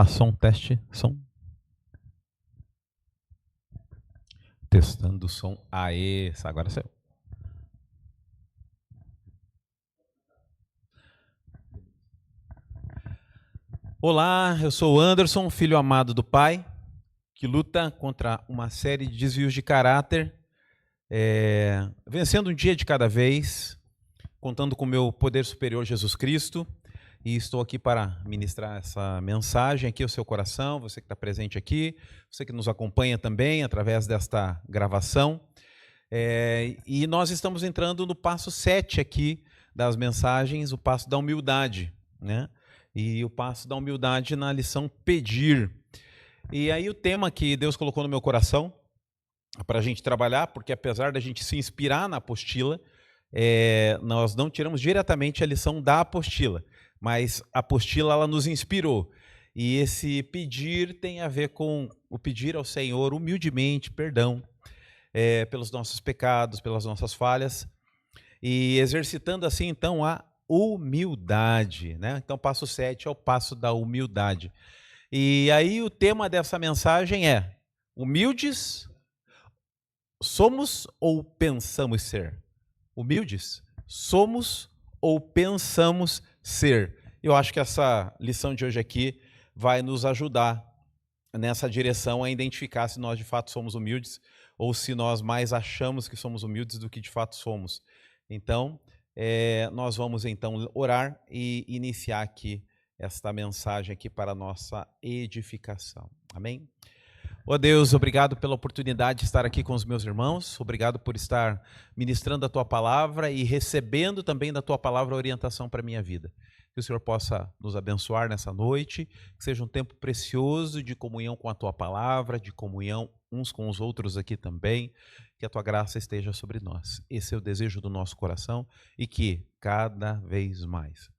Som, teste, som. Testando o som. Aê, agora saiu. Olá, eu sou o Anderson, filho amado do Pai, que luta contra uma série de desvios de caráter, vencendo um dia de cada vez, contando com o meu poder superior Jesus Cristo, e estou aqui para ministrar essa mensagem aqui ao seu coração, você que está presente aqui, você que nos acompanha também através desta gravação. E nós estamos entrando no passo 7 aqui das mensagens, o passo da humildade, né? E o passo da humildade na lição pedir. E aí o tema que Deus colocou no meu coração para a gente trabalhar, porque apesar da gente se inspirar na apostila, nós não tiramos diretamente a lição da apostila, mas a apostila ela nos inspirou. E esse pedir tem a ver com o pedir ao Senhor humildemente perdão pelos nossos pecados, pelas nossas falhas, e exercitando assim então a humildade, né? Então passo 7 é o passo da humildade. E aí o tema dessa mensagem é: humildes somos ou pensamos ser? Humildes somos ou pensamos ser? Eu acho que essa lição de hoje aqui vai nos ajudar nessa direção a identificar se nós de fato somos humildes ou se nós mais achamos que somos humildes do que de fato somos. Então, nós vamos então orar e iniciar aqui esta mensagem aqui para a nossa edificação. Amém? Ó Deus, obrigado pela oportunidade de estar aqui com os meus irmãos, obrigado por estar ministrando a Tua Palavra e recebendo também da Tua Palavra a orientação para a minha vida. Que o Senhor possa nos abençoar nessa noite, que seja um tempo precioso de comunhão com a Tua Palavra, de comunhão uns com os outros aqui também, que a Tua graça esteja sobre nós. Esse é o desejo do nosso coração e que cada vez mais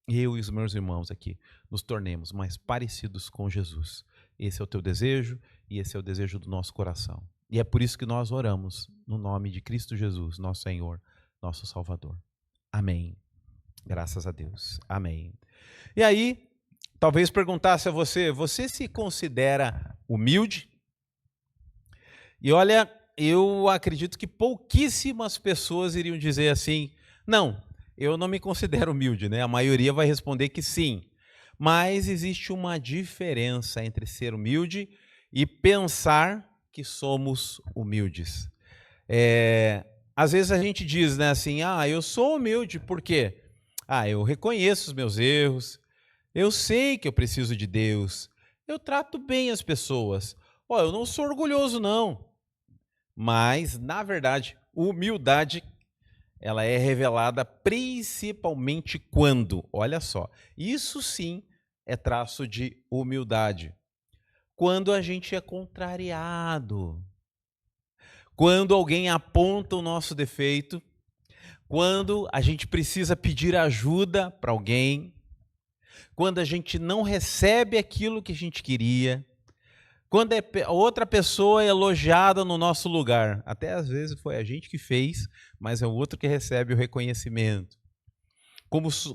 eu e os meus irmãos aqui nos tornemos mais parecidos com Jesus. Esse é o Teu desejo e esse é o desejo do nosso coração. E é por isso que nós oramos no nome de Cristo Jesus, nosso Senhor, nosso Salvador. Amém. Graças a Deus. Amém. E aí, talvez perguntasse a você, você se considera humilde? E olha, eu acredito que pouquíssimas pessoas iriam dizer assim, não, eu não me considero humilde, né? A maioria vai responder que sim. Mas existe uma diferença entre ser humilde e pensar que somos humildes. Às vezes a gente diz, né, assim, eu sou humilde, por quê? Eu reconheço os meus erros, eu sei que eu preciso de Deus, eu trato bem as pessoas. Eu não sou orgulhoso, não. Mas, na verdade, humildade, ela é revelada principalmente quando, olha só, isso sim é traço de humildade. Quando a gente é contrariado, quando alguém aponta o nosso defeito, quando a gente precisa pedir ajuda para alguém, quando a gente não recebe aquilo que a gente queria, quando outra pessoa é elogiada no nosso lugar, até às vezes foi a gente que fez, mas é o outro que recebe o reconhecimento.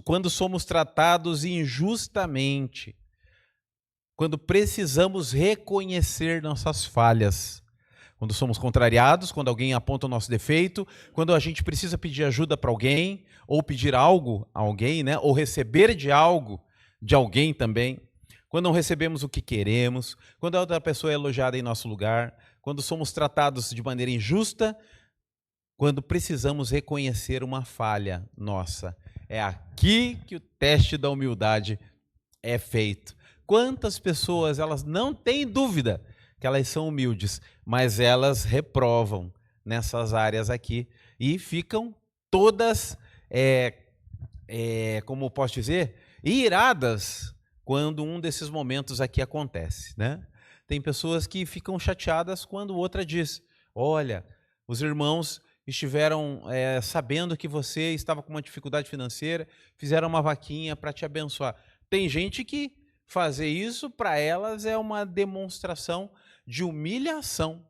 Quando somos tratados injustamente, quando precisamos reconhecer nossas falhas, quando somos contrariados, quando alguém aponta o nosso defeito, quando a gente precisa pedir ajuda para alguém, ou pedir algo a alguém, né? Ou receber de algo de alguém também, quando não recebemos o que queremos, quando a outra pessoa é elogiada em nosso lugar, quando somos tratados de maneira injusta, quando precisamos reconhecer uma falha nossa. É aqui que o teste da humildade é feito. Quantas pessoas, elas não têm dúvida que elas são humildes, mas elas reprovam nessas áreas aqui e ficam todas, como posso dizer, iradas quando um desses momentos aqui acontece, né? Tem pessoas que ficam chateadas quando outra diz, olha, os irmãos estiveram sabendo que você estava com uma dificuldade financeira, fizeram uma vaquinha para te abençoar. Tem gente que fazer isso, para elas, é uma demonstração de humilhação.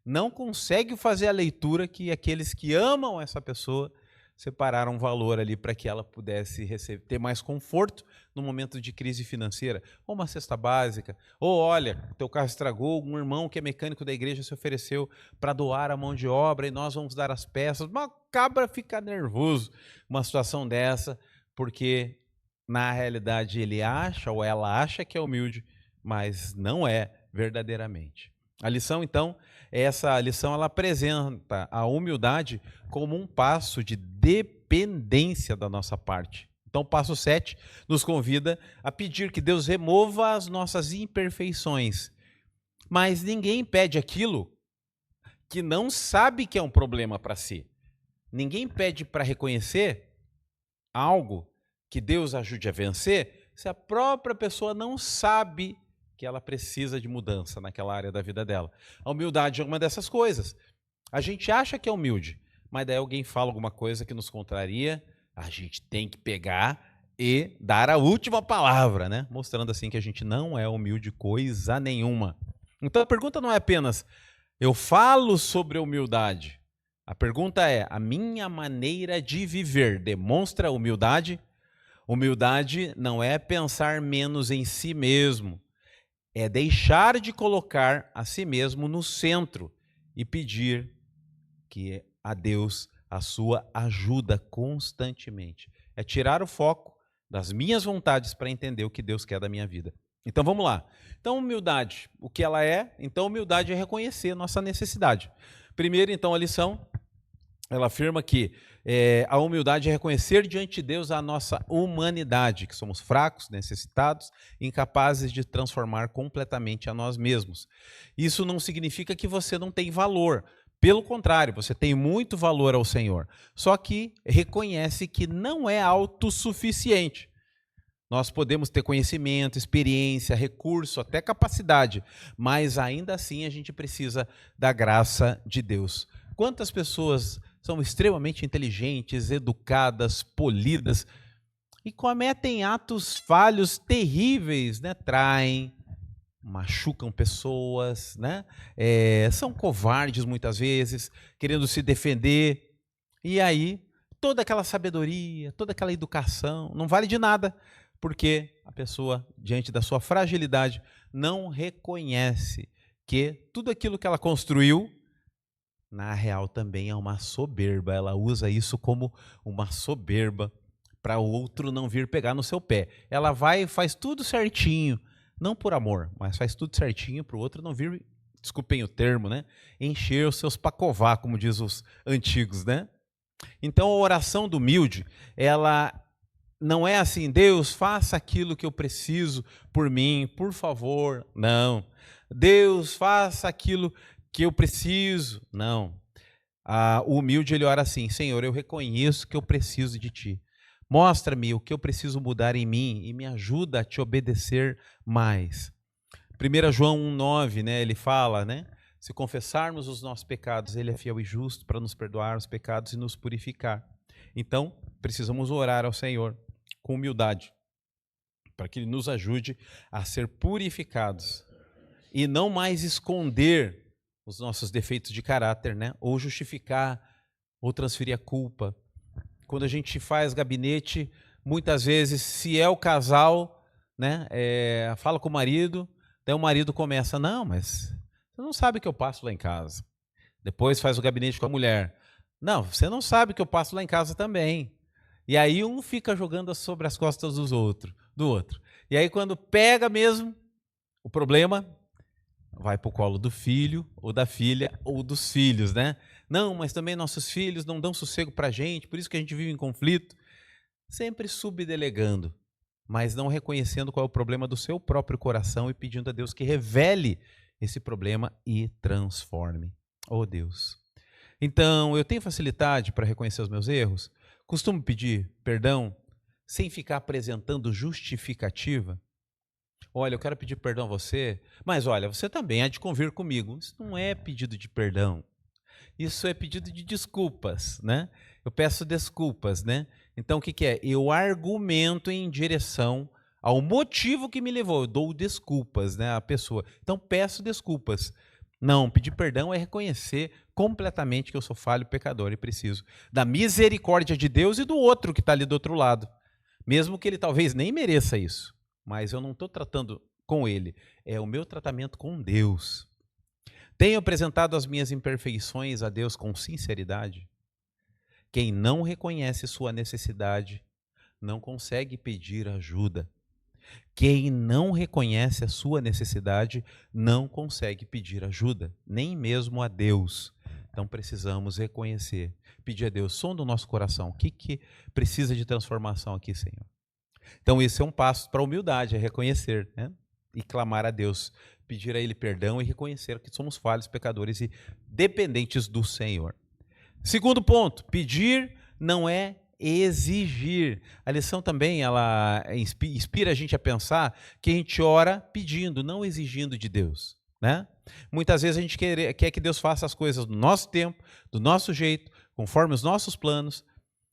Não consegue fazer a leitura que aqueles que amam essa pessoa separaram um valor ali para que ela pudesse ter mais conforto no momento de crise financeira, ou uma cesta básica, ou olha, teu carro estragou, um irmão que é mecânico da igreja se ofereceu para doar a mão de obra e nós vamos dar as peças. Uma cabra fica nervoso uma situação dessa, porque na realidade ele acha ou ela acha que é humilde, mas não é verdadeiramente. A lição, então, essa lição ela apresenta a humildade como um passo de dependência da nossa parte. Então, o passo 7 nos convida a pedir que Deus remova as nossas imperfeições. Mas ninguém pede aquilo que não sabe que é um problema para si. Ninguém pede para reconhecer algo que Deus ajude a vencer se a própria pessoa não sabe que ela precisa de mudança naquela área da vida dela. A humildade é uma dessas coisas. A gente acha que é humilde, mas daí alguém fala alguma coisa que nos contraria, a gente tem que pegar e dar a última palavra, né? Mostrando assim que a gente não é humilde coisa nenhuma. Então a pergunta não é apenas, eu falo sobre humildade. A pergunta é, a minha maneira de viver demonstra humildade? Humildade não é pensar menos em si mesmo, é deixar de colocar a si mesmo no centro e pedir que a Deus a sua ajuda constantemente. É tirar o foco das minhas vontades para entender o que Deus quer da minha vida. Então vamos lá. Então humildade, o que ela é? Então humildade é reconhecer nossa necessidade. Primeiro, então, a lição, ela afirma que a humildade é reconhecer diante de Deus a nossa humanidade, que somos fracos, necessitados, incapazes de transformar completamente a nós mesmos. Isso não significa que você não tem valor. Pelo contrário, você tem muito valor ao Senhor. Só que reconhece que não é autossuficiente. Nós podemos ter conhecimento, experiência, recurso, até capacidade, mas ainda assim a gente precisa da graça de Deus. Quantas pessoas são extremamente inteligentes, educadas, polidas e cometem atos falhos terríveis, né? Traem, machucam pessoas, né? São covardes muitas vezes, querendo se defender. E aí, toda aquela sabedoria, toda aquela educação não vale de nada, porque a pessoa, diante da sua fragilidade, não reconhece que tudo aquilo que ela construiu, na real também é uma soberba. Ela usa isso como uma soberba para o outro não vir pegar no seu pé. Ela vai e faz tudo certinho, não por amor, mas faz tudo certinho para o outro não vir, desculpem o termo, né? Encher os seus pacová, como diz os antigos, né? Então a oração do humilde, ela não é assim, Deus, faça aquilo que eu preciso por mim, por favor. Não. Deus, faça aquilo que eu preciso. Não. O humilde, ele ora assim, Senhor, eu reconheço que eu preciso de Ti. Mostra-me o que eu preciso mudar em mim e me ajuda a Te obedecer mais. 1 João 1,9, né, ele fala, né? Se confessarmos os nossos pecados, Ele é fiel e justo para nos perdoar os pecados e nos purificar. Então, precisamos orar ao Senhor com humildade, para que Ele nos ajude a ser purificados e não mais esconder os nossos defeitos de caráter, né? Ou justificar, ou transferir a culpa. Quando a gente faz gabinete, muitas vezes, se é o casal, né, fala com o marido, daí o marido começa, não, mas você não sabe o que eu passo lá em casa. Depois faz o gabinete com a mulher. Não, você não sabe o que eu passo lá em casa também. E aí um fica jogando sobre as costas do outro. E aí quando pega mesmo o problema, vai para o colo do filho, ou da filha, ou dos filhos, né? Não, mas também nossos filhos não dão sossego para a gente, por isso que a gente vive em conflito. Sempre subdelegando, mas não reconhecendo qual é o problema do seu próprio coração e pedindo a Deus que revele esse problema e transforme. Oh Deus! Então, eu tenho facilidade para reconhecer os meus erros? Costumo pedir perdão sem ficar apresentando justificativa? Olha, eu quero pedir perdão a você, mas olha, você também há de convir comigo. Isso não é pedido de perdão. Isso é pedido de desculpas, né? Eu peço desculpas, né? Então, o que é? Eu argumento em direção ao motivo que me levou. Eu dou desculpas, né, à pessoa. Então, peço desculpas. Não, pedir perdão é reconhecer completamente que eu sou falho, pecador e preciso da misericórdia de Deus e do outro que está ali do outro lado. Mesmo que ele talvez nem mereça isso. Mas eu não estou tratando com ele. É o meu tratamento com Deus. Tenho apresentado as minhas imperfeições a Deus com sinceridade. Quem não reconhece sua necessidade não consegue pedir ajuda. Quem não reconhece a sua necessidade não consegue pedir ajuda, nem mesmo a Deus. Então precisamos reconhecer, pedir a Deus, sonda o nosso coração, o que precisa de transformação aqui, Senhor? Então esse é um passo para a humildade, é reconhecer, né? E clamar a Deus, pedir a Ele perdão e reconhecer que somos falhos, pecadores e dependentes do Senhor. Segundo ponto, pedir não é exigir. A lição também ela inspira a gente a pensar que a gente ora pedindo, não exigindo de Deus, né? Muitas vezes a gente quer que Deus faça as coisas do nosso tempo, do nosso jeito, conforme os nossos planos,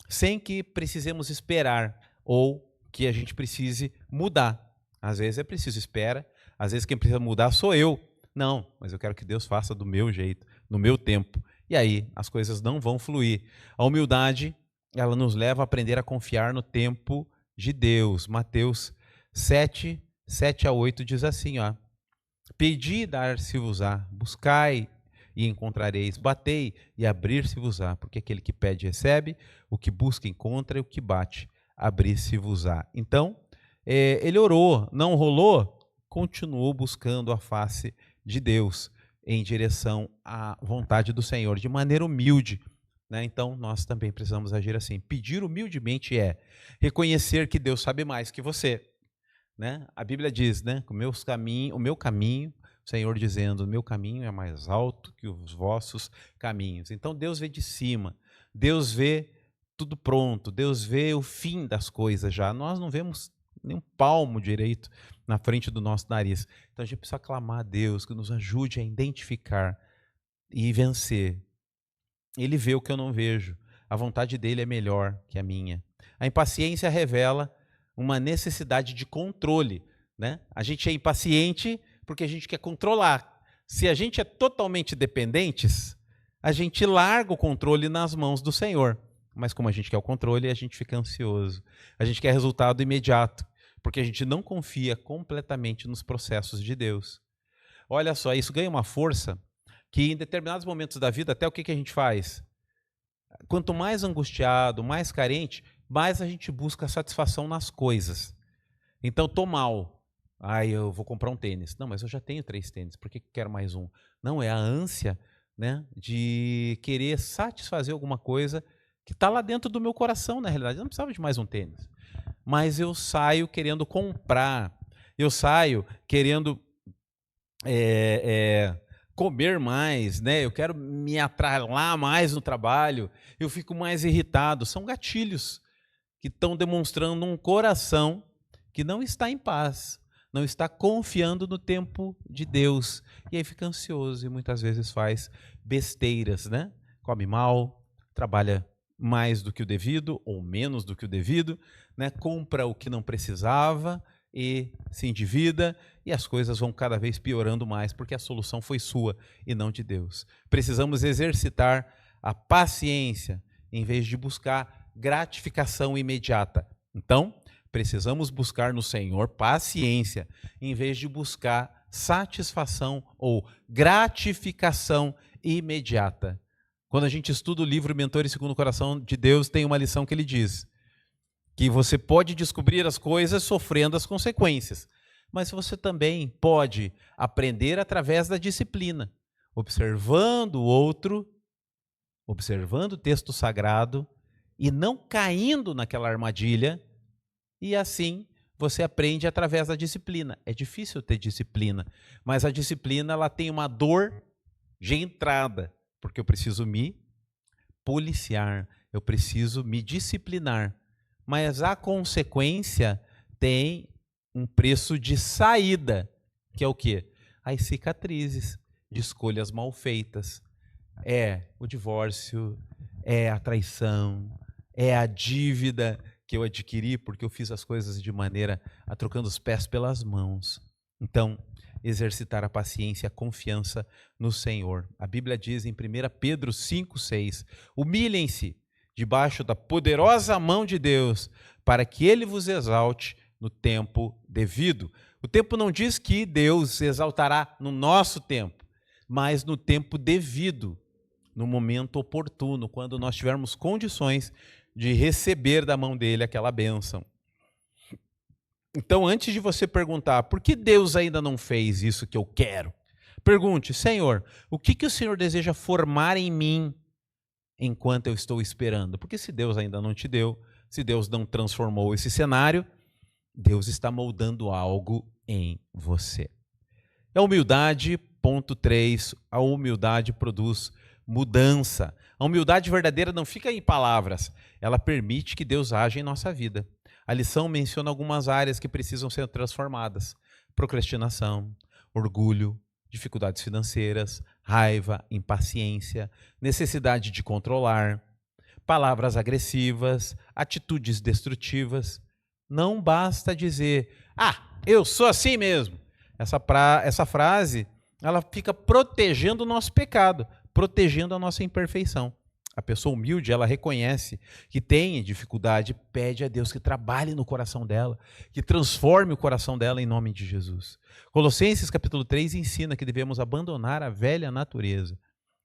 sem que precisemos esperar ou que a gente precise mudar. Às vezes é preciso espera, às vezes quem precisa mudar sou eu. Não, mas eu quero que Deus faça do meu jeito, no meu tempo. E aí as coisas não vão fluir. A humildade, ela nos leva a aprender a confiar no tempo de Deus. Mateus 7, 7-8 diz assim, ó: Pedi e dar-se-vos-á, buscai e encontrareis, batei e abrir-se-vos-á, porque aquele que pede recebe, o que busca encontra e o que bate abrir-se-vos-á. Então, ele orou, não rolou, continuou buscando a face de Deus em direção à vontade do Senhor, de maneira humilde, né? Então, nós também precisamos agir assim. Pedir humildemente é reconhecer que Deus sabe mais que você, né? A Bíblia diz, né? O meu caminho, o Senhor dizendo, o meu caminho é mais alto que os vossos caminhos. Então, Deus vê de cima, Deus vê tudo pronto, Deus vê o fim das coisas já. Nós não vemos nem um palmo direito na frente do nosso nariz. Então a gente precisa clamar a Deus que nos ajude a identificar e vencer. Ele vê o que eu não vejo. A vontade dele é melhor que a minha. A impaciência revela uma necessidade de controle, né? A gente é impaciente porque a gente quer controlar. Se a gente é totalmente dependentes, a gente larga o controle nas mãos do Senhor. Mas como a gente quer o controle, a gente fica ansioso. A gente quer resultado imediato, porque a gente não confia completamente nos processos de Deus. Olha só, isso ganha uma força que em determinados momentos da vida, até o que a gente faz? Quanto mais angustiado, mais carente, mais a gente busca satisfação nas coisas. Então, estou mal. Eu vou comprar um tênis. Não, mas eu já tenho 3 tênis, por que quero mais um? Não, é a ânsia, né, de querer satisfazer alguma coisa que está lá dentro do meu coração, na realidade. Eu não precisava de mais um tênis. Mas eu saio querendo comprar. Eu saio querendo comer mais, né? Eu quero me atralar mais no trabalho. Eu fico mais irritado. São gatilhos que estão demonstrando um coração que não está em paz, não está confiando no tempo de Deus. E aí fica ansioso e muitas vezes faz besteiras, né? Come mal, trabalha mais do que o devido ou menos do que o devido, né? Compra o que não precisava e se endivida, e as coisas vão cada vez piorando mais, porque a solução foi sua e não de Deus. Precisamos exercitar a paciência em vez de buscar gratificação imediata. Então, precisamos buscar no Senhor paciência em vez de buscar satisfação ou gratificação imediata. Quando a gente estuda o livro Mentores Segundo o Coração de Deus, tem uma lição que ele diz que você pode descobrir as coisas sofrendo as consequências, mas você também pode aprender através da disciplina, observando o outro, observando o texto sagrado e não caindo naquela armadilha, e assim você aprende através da disciplina. É difícil ter disciplina, mas a disciplina ela tem uma dor de entrada, porque eu preciso me policiar, eu preciso me disciplinar. Mas a consequência tem um preço de saída, que é o quê? As cicatrizes de escolhas mal feitas. É o divórcio, é a traição, é a dívida que eu adquiri porque eu fiz as coisas de maneira a trocando os pés pelas mãos. Então, exercitar a paciência e a confiança no Senhor. A Bíblia diz em 1 Pedro 5,6: humilhem-se debaixo da poderosa mão de Deus, para que Ele vos exalte no tempo devido. O tempo não diz que Deus exaltará no nosso tempo, mas no tempo devido, no momento oportuno, quando nós tivermos condições de receber da mão dele aquela bênção. Então, antes de você perguntar, por que Deus ainda não fez isso que eu quero? Pergunte, Senhor, o que o Senhor deseja formar em mim enquanto eu estou esperando? Porque se Deus ainda não te deu, se Deus não transformou esse cenário, Deus está moldando algo em você. A humildade, ponto 3, a humildade produz mudança. A humildade verdadeira não fica em palavras, ela permite que Deus haja em nossa vida. A lição menciona algumas áreas que precisam ser transformadas: procrastinação, orgulho, dificuldades financeiras, raiva, impaciência, necessidade de controlar, palavras agressivas, atitudes destrutivas. Não basta dizer, eu sou assim mesmo. Essa frase, ela fica protegendo o nosso pecado, protegendo a nossa imperfeição. A pessoa humilde, ela reconhece que tem dificuldade, pede a Deus que trabalhe no coração dela, que transforme o coração dela em nome de Jesus. Colossenses capítulo 3 ensina que devemos abandonar a velha natureza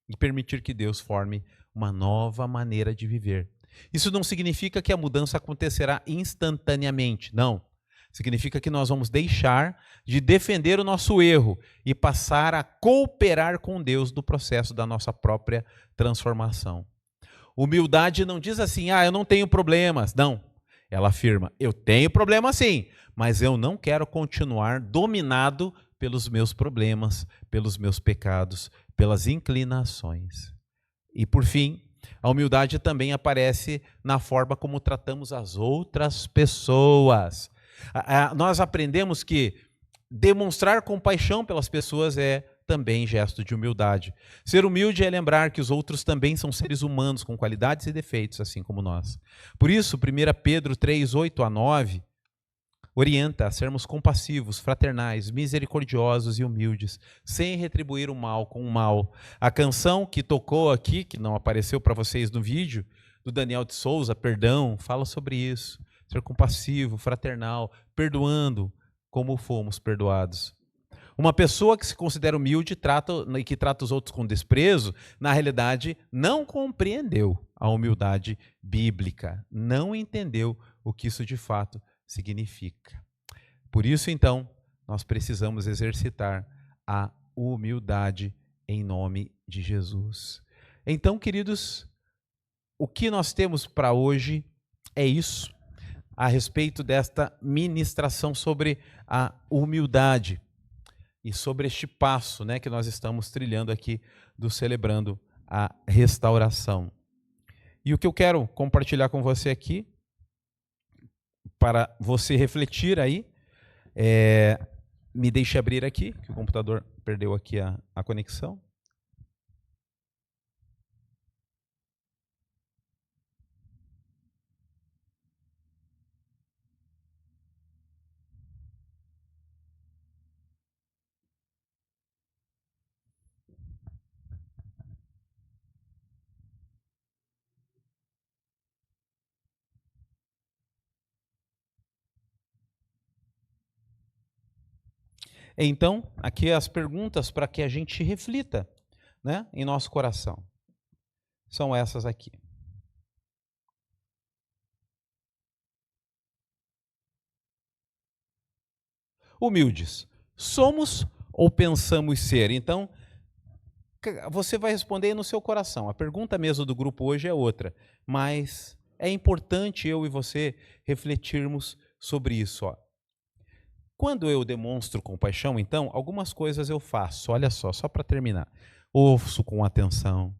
e permitir que Deus forme uma nova maneira de viver. Isso não significa que a mudança acontecerá instantaneamente, não. Significa que nós vamos deixar de defender o nosso erro e passar a cooperar com Deus no processo da nossa própria transformação. Humildade não diz assim, eu não tenho problemas. Não, ela afirma, eu tenho problema sim, mas eu não quero continuar dominado pelos meus problemas, pelos meus pecados, pelas inclinações. E por fim, a humildade também aparece na forma como tratamos as outras pessoas. Nós aprendemos que demonstrar compaixão pelas pessoas é também gesto de humildade. Ser humilde é lembrar que os outros também são seres humanos com qualidades e defeitos, assim como nós. Por isso, 1 Pedro 3, 8-9, orienta a sermos compassivos, fraternais, misericordiosos e humildes, sem retribuir o mal com o mal. A canção que tocou aqui, que não apareceu para vocês no vídeo, do Daniel de Souza, Perdão, fala sobre isso. Ser compassivo, fraternal, perdoando como fomos perdoados. Uma pessoa que se considera humilde e que trata os outros com desprezo, na realidade, não compreendeu a humildade bíblica, não entendeu o que isso de fato significa. Por isso, então, nós precisamos exercitar a humildade em nome de Jesus. Então, queridos, o que nós temos para hoje é isso, a respeito desta ministração sobre a humildade e sobre este passo, que nós estamos trilhando aqui do Celebrando a Restauração. E o que eu quero compartilhar com você aqui, para você refletir aí, me deixe abrir aqui, que o computador perdeu aqui a conexão. Então, aqui as perguntas para que a gente reflita, em nosso coração. São essas aqui. Humildes, somos ou pensamos ser? Então, você vai responder no seu coração. A pergunta mesmo do grupo hoje é outra, mas é importante eu e você refletirmos sobre isso. Quando eu demonstro compaixão, então, algumas coisas eu faço. Olha só para terminar. Ouço com atenção.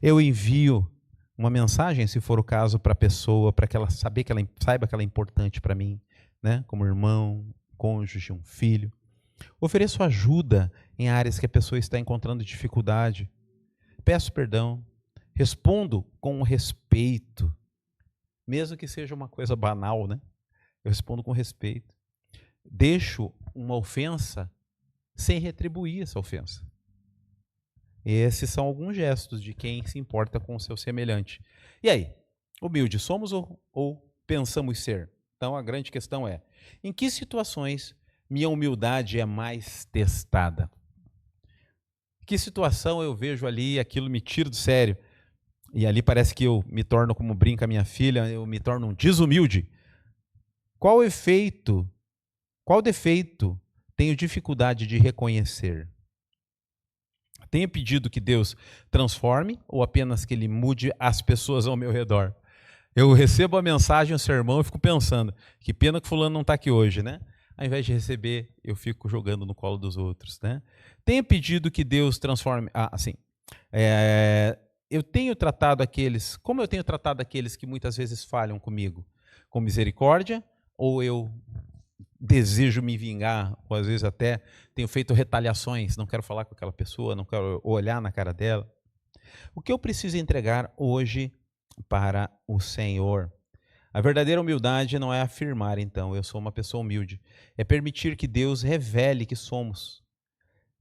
Eu envio uma mensagem, se for o caso, para a pessoa, para que ela saiba que ela é importante para mim, como irmão, cônjuge, um filho. Ofereço ajuda em áreas que a pessoa está encontrando dificuldade. Peço perdão. Respondo com respeito. Mesmo que seja uma coisa banal, eu respondo com respeito. Deixo uma ofensa sem retribuir essa ofensa. Esses são alguns gestos de quem se importa com o seu semelhante. E aí, humilde somos ou pensamos ser? Então a grande questão é, em que situações minha humildade é mais testada? Que situação eu vejo ali, aquilo me tira do sério, e ali parece que eu me torno, como brinca minha filha, eu me torno um desumilde. Qual defeito tenho dificuldade de reconhecer? Tenho pedido que Deus transforme ou apenas que Ele mude as pessoas ao meu redor? Eu recebo a mensagem, o sermão e fico pensando, que pena que fulano não está aqui hoje, né? Ao invés de receber, eu fico jogando no colo dos outros, né? Tenho pedido que Deus transforme... eu tenho tratado aqueles... Como eu tenho tratado aqueles que muitas vezes falham comigo? Com misericórdia? Ou eu desejo me vingar, ou às vezes até tenho feito retaliações, não quero falar com aquela pessoa, não quero olhar na cara dela? O que eu preciso entregar hoje para o Senhor? A verdadeira humildade não é afirmar, então, eu sou uma pessoa humilde. É permitir que Deus revele que somos,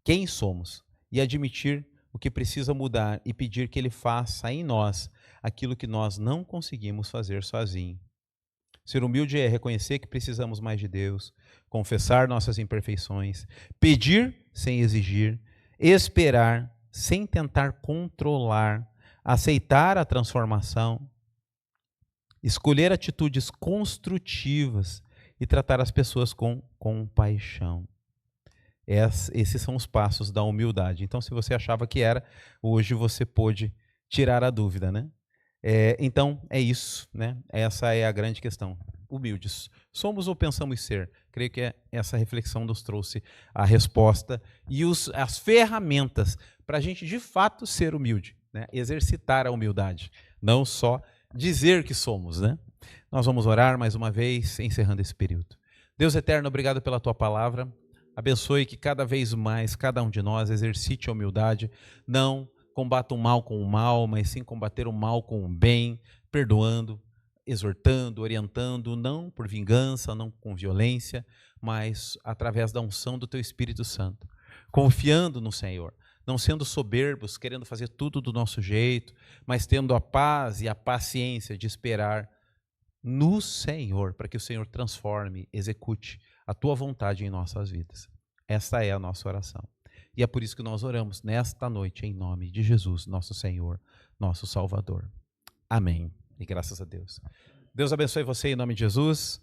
quem somos, e admitir o que precisa mudar e pedir que Ele faça em nós aquilo que nós não conseguimos fazer sozinho. Ser humilde é reconhecer que precisamos mais de Deus, confessar nossas imperfeições, pedir sem exigir, esperar sem tentar controlar, aceitar a transformação, escolher atitudes construtivas e tratar as pessoas com compaixão. Esses são os passos da humildade. Então, se você achava que era, hoje você pôde tirar a dúvida, né? Então, é isso, né? Essa é a grande questão. Humildes. Somos ou pensamos ser? Creio que essa reflexão nos trouxe a resposta e as ferramentas para a gente, de fato, ser humilde, né? Exercitar a humildade, não só dizer que somos, né? Nós vamos orar mais uma vez, encerrando esse período. Deus eterno, obrigado pela tua palavra. Abençoe que cada vez mais, cada um de nós exercite a humildade, não combata o mal com o mal, mas sim combater o mal com o bem, perdoando, exortando, orientando, não por vingança, não com violência, mas através da unção do teu Espírito Santo, confiando no Senhor, não sendo soberbos, querendo fazer tudo do nosso jeito, mas tendo a paz e a paciência de esperar no Senhor, para que o Senhor transforme, execute a tua vontade em nossas vidas. Esta é a nossa oração. E é por isso que nós oramos nesta noite, em nome de Jesus, nosso Senhor, nosso Salvador. Amém. E graças a Deus. Deus abençoe você em nome de Jesus.